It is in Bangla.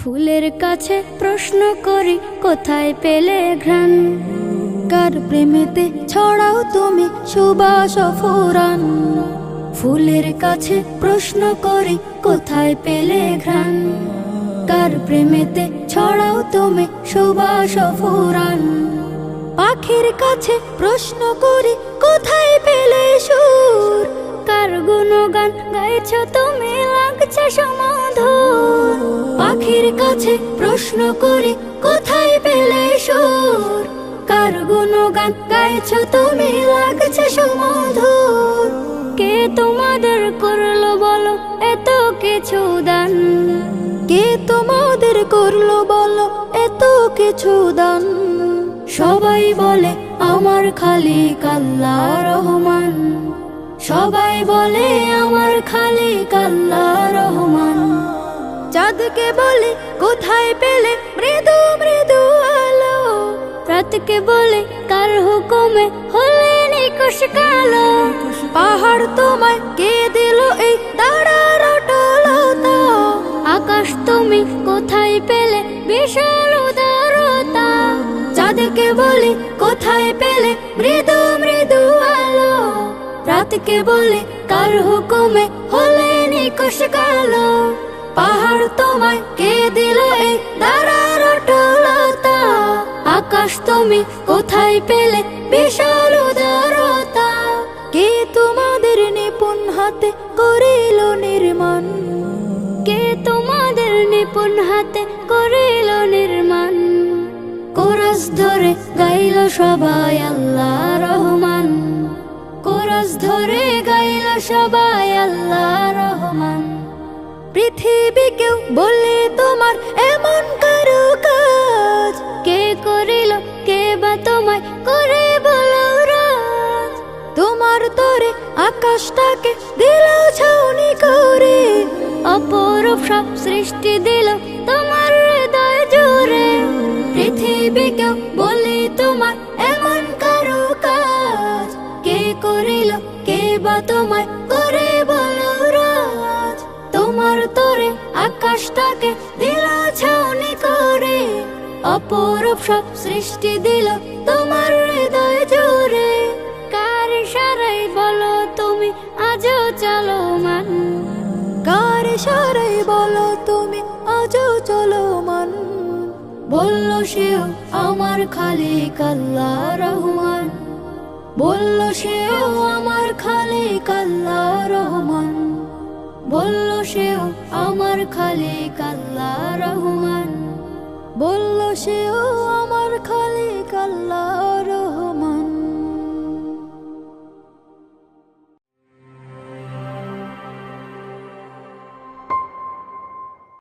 ফুলের কাছে প্রশ্ন করি কোথায় পেলে ঘ্রাণ, কার প্রেমেতে ছড়াও তুমি সুবাস ফুরান। ফুলের কাছে প্রশ্ন করি কোথায় পেলে ঘ্রাণ, কার প্রেমেতে ছড়াও তুমি সুবাস ফুরান। পাখির কাছে প্রশ্ন করি কোথায় পেলে সুর, কার গুণগান গাইছ তুমি লাগছে সমাধুর। পাখির কাছে প্রশ্ন করি কোথায় পেলে সুর, কার গুণগান গাইছ তুমি লাগছে সমাধুর। কে তোমাদের করলো বলো এত কিছু দান, কে তোমাদের করলো বলো এত কিছু দান। সবাই বলে আমার খালিক আল্লাহ রহমান, সবাই বলে আমার খালিক আল্লাহ রহমান। চাঁদকে বলে কোথায় পেলে মৃদু মৃদু আলো, রাতকে বলে কার হুকুমে হলে নিকশ কালো। পাহাড় তোমায় কে দিল এই দাঁড়ার অটলতা, আকাশ তুমি কোথায় পেলে বিশাল উদারতা। চাঁদকে বলে কোথায় পেলে মৃদু মৃদু আলো, রাতকে বলে কার হুকুমে হলে নিকশ কালো। পাহাড় তোমায় কে দিল এই দাঁড়ার অটলতা, আকাশ তুমি কোথায় পেলে বিশাল উদারতা। কে তোমাদের নিপুণ হাতে করিল নির্মাণ, কে তোমাদের নিপুণ হাতে করিল নির্মাণ। কোরাস ধরে গাইল সবাই আল্লাহ রহমান, কোরাস ধরে গাইল সবাই আল্লাহ রহমান। পৃথিবীকেও বলে তোমার এমন কারো কাজ, কে করিল কে বা তোমায় করে বলো রাজ। তোমার তরে আকাশটাকে দিল ছাউনি করে, অপরূপ সব সৃষ্টি দিল তোমার হৃদয় জুড়ে। পৃথিবীকেও বলে তোমার এমন কারো কাজ, কে করিল কে বা তোমায় করে বলো রাজ। তোমার তরে আকাশটাকে দিল ছাউনি করে, অপরূপ সব সৃষ্টি দিল তোমার হৃদয় জুড়ে। কার ইশারায় বলো তুমি আজও চলমান, কার ইশারায় বলো তুমি আজও চলমান। বলল সেও আমার খালিক আল্লাহ রহমান, বলল সেও আমার খালিক আল্লাহ রহমান। বলল সেও আমার খালিক আল্লাহ রহমান, বলল সেও আমার খালিক আল্লাহ